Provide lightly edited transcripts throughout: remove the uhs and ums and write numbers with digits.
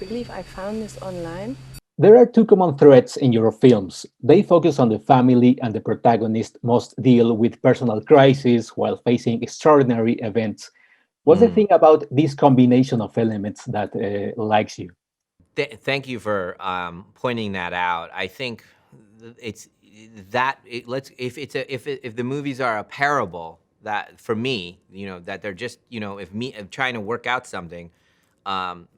believe I found this online. There are two common threads in your films. They focus on the family, and the protagonist must deal with personal crises while facing extraordinary events. What's the thing about this combination of elements that likes you? Thank you for pointing that out. I think it's that let's if the movies are a parable, that for me, that they're just, if trying to work out something, um,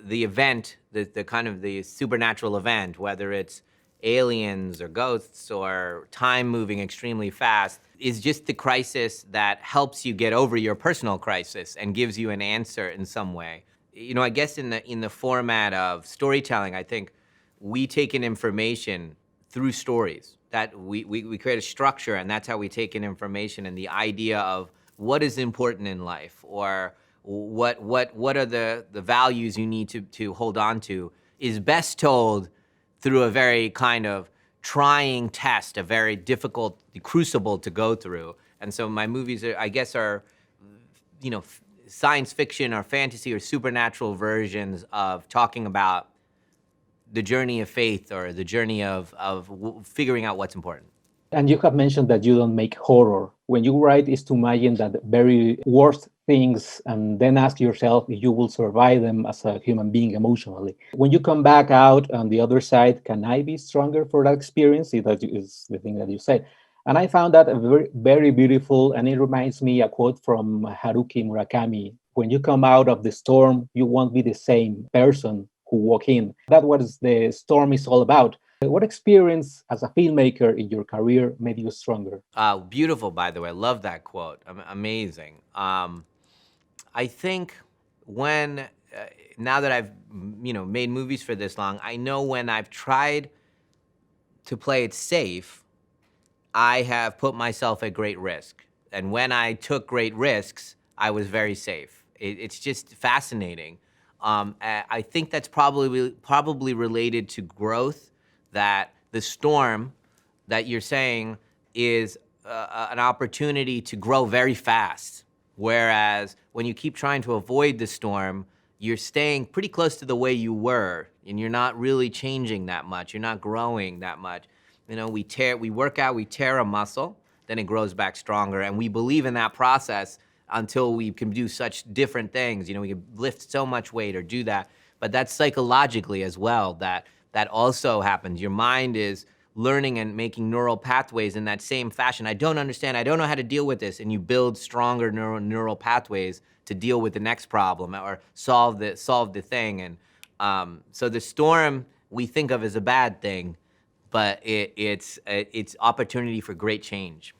the event, the kind of the supernatural event, whether it's aliens or ghosts or time moving extremely fast, is just the crisis that helps you get over your personal crisis and gives you an answer in some way. I guess in the format of storytelling, I think we take in information through stories. That we create a structure, and that's how we take in information, and the idea of what is important in life, or what are the values you need to hold on to, is best told through a very kind of trying test, a very difficult crucible to go through. And so my movies are science fiction or fantasy or supernatural versions of talking about the journey of faith, or the journey of figuring out what's important. And you have mentioned that you don't make horror. When you write, is to imagine that very worst things and then ask yourself if you will survive them as a human being emotionally. When you come back out on the other side, can I be stronger for that experience? That is the thing that you said. And I found that a very, very beautiful, and it reminds me a quote from Haruki Murakami. When you come out of the storm, you won't be the same person who walk in. That's what the storm is all about. What experience as a filmmaker in your career made you stronger? Beautiful, by the way. Love that quote. Amazing. I think when now that I've made movies for this long, I know when I've tried to play it safe, I have put myself at great risk. And when I took great risks, I was very safe. It's just fascinating. I think that's probably related to growth. That the storm that you're saying is an opportunity to grow very fast. Whereas when you keep trying to avoid the storm, you're staying pretty close to the way you were, and you're not really changing that much. You're not growing that much. We work out, we tear a muscle, then it grows back stronger. And we believe in that process until we can do such different things. We can lift so much weight or do that. But that's psychologically as well, that also happens. Your mind is learning and making neural pathways in that same fashion. I don't understand. I don't know how to deal with this. And you build stronger neural pathways to deal with the next problem or solve the thing. And so the storm we think of as a bad thing, but it's opportunity for great change.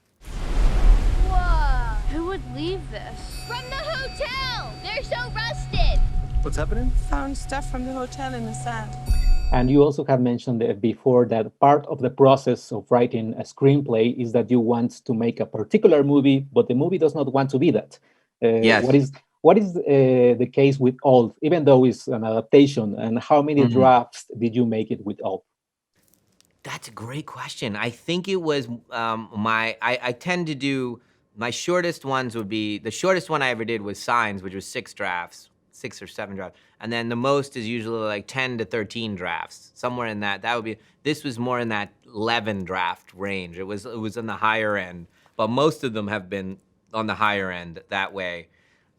Whoa! Who would leave this? From the hotel! They're so rusted! What's happening? Found stuff from the hotel in the sand. And you also have mentioned before that part of the process of writing a screenplay is that you want to make a particular movie, but the movie does not want to be that. Yes. What is the case with Old, even though it's an adaptation, and how many drafts did you make it with Old? That's a great question. I think it was I tend to do, my shortest ones would be, the shortest one I ever did was Signs, which was 6 drafts. 6 or 7 drafts. And then the most is usually like 10 to 13 drafts, somewhere in that. That would be, this was more in that 11 draft range. It was on the higher end, but most of them have been on the higher end that way.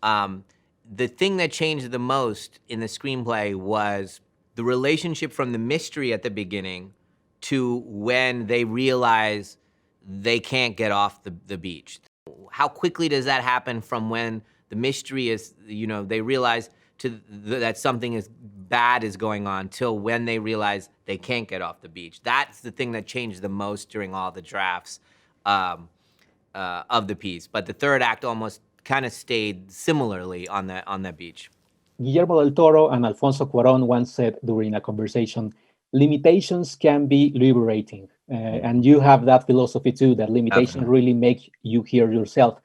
The thing that changed the most in the screenplay was the relationship from the mystery at the beginning to when they realize they can't get off the beach. How quickly does that happen from when the mystery is, they realize that something bad is going on, till when they realize they can't get off the beach. That's the thing that changed the most during all the drafts of the piece. But the third act almost kind of stayed similarly on that beach. Guillermo del Toro and Alfonso Cuarón once said during a conversation, limitations can be liberating. And you have that philosophy too, that limitations really make you hear yourself.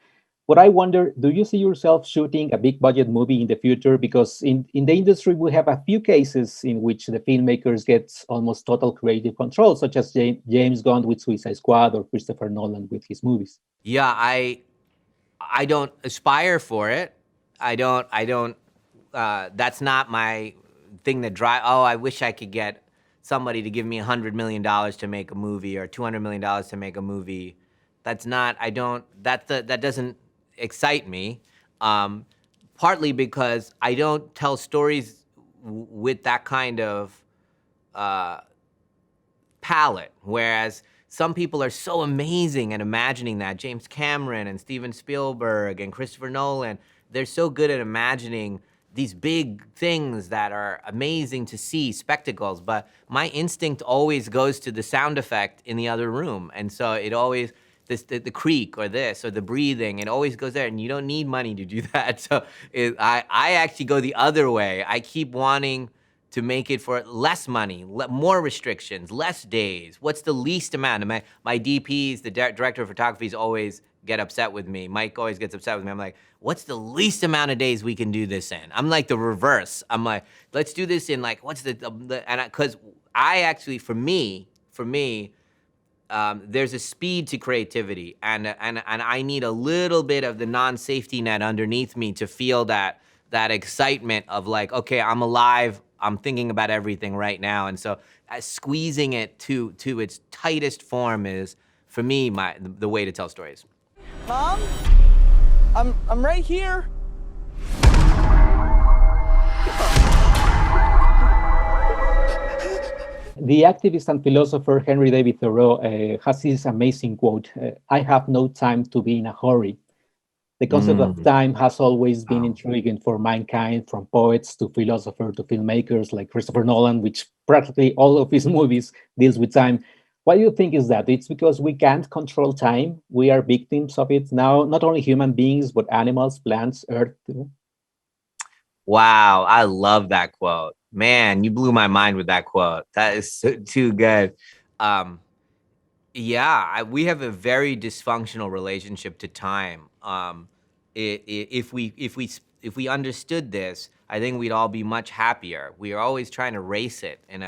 But I wonder, do you see yourself shooting a big budget movie in the future? Because in the industry, we have a few cases in which the filmmakers get almost total creative control, such as James Gunn with Suicide Squad or Christopher Nolan with his movies. Yeah, I don't aspire for it. I don't, that's not my thing that I wish I could get somebody to give me $100 million to make a movie or $200 million to make a movie. That doesn't excite me. Partly because I don't tell stories with that kind of palette, whereas some people are so amazing at imagining that. James Cameron and Steven Spielberg and Christopher Nolan, they're so good at imagining these big things that are amazing to see, spectacles, but my instinct always goes to the sound effect in the other room. And so it always, the creak or this or the breathing, it always goes there, and you don't need money to do that. So I actually go the other way. I keep wanting to make it for less money, more restrictions, less days. What's the least amount? And my DPs, the director of photography, always get upset with me. Mike always gets upset with me. I'm like, what's the least amount of days we can do this in? I'm like the reverse. I'm like, let's do this in like, what's because I actually, for me, there's a speed to creativity, and I need a little bit of the non-safety net underneath me to feel that excitement of like, okay, I'm alive, I'm thinking about everything right now. And so squeezing it to its tightest form is, for me, the way to tell stories. Mom, I'm right here. The activist and philosopher Henry David Thoreau has this amazing quote, I have no time to be in a hurry. The concept of time has always been intriguing for mankind, from poets to philosophers to filmmakers like Christopher Nolan, which practically all of his movies deals with time. What do you think is that? It's because we can't control time. We are victims of it now, not only human beings, but animals, plants, earth too. Wow, I love that quote. Man, you blew my mind with that quote. That is too good. We have a very dysfunctional relationship to time. If we understood this, I think we'd all be much happier. We are always trying to race it in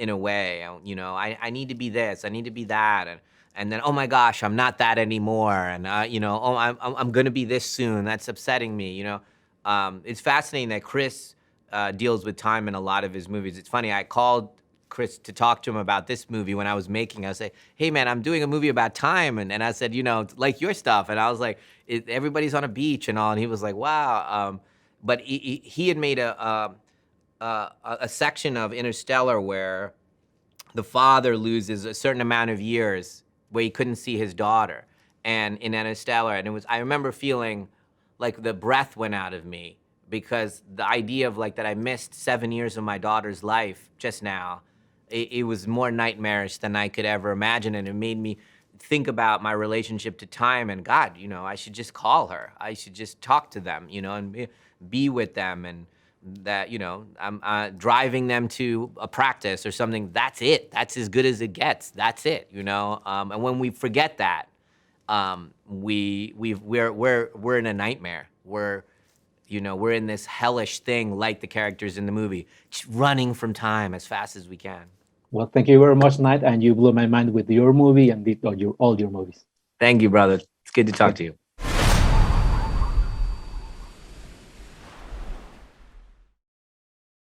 a way. You know, I need to be this, I need to be that, and then, oh my gosh, I'm not that anymore, and you know, oh, I'm gonna be this soon. That's upsetting me. You know, it's fascinating that Chris deals with time in a lot of his movies. It's funny, I called Chris to talk to him about this movie when I was making. I was like, hey man, I'm doing a movie about time, and I said, you know, like your stuff, and I was like, everybody's on a beach and all, and he was like, wow. But he had made a section of Interstellar where the father loses a certain amount of years where he couldn't see his daughter, and in Interstellar, and I remember feeling like the breath went out of me, because the idea of like that I missed 7 years of my daughter's life just now, it was more nightmarish than I could ever imagine, and it made me think about my relationship to time, and God, you know, I should just call her. I should just talk to them, you know, and be with them, and that, you know, I'm driving them to a practice or something. That's it. That's as good as it gets. That's it, you know. And when we forget that, we're in a nightmare. We're in this hellish thing, like the characters in the movie, just running from time as fast as we can. Well, thank you very much, Knight, and you blew my mind with your movie and all your movies. Thank you, brother. It's good to talk to you.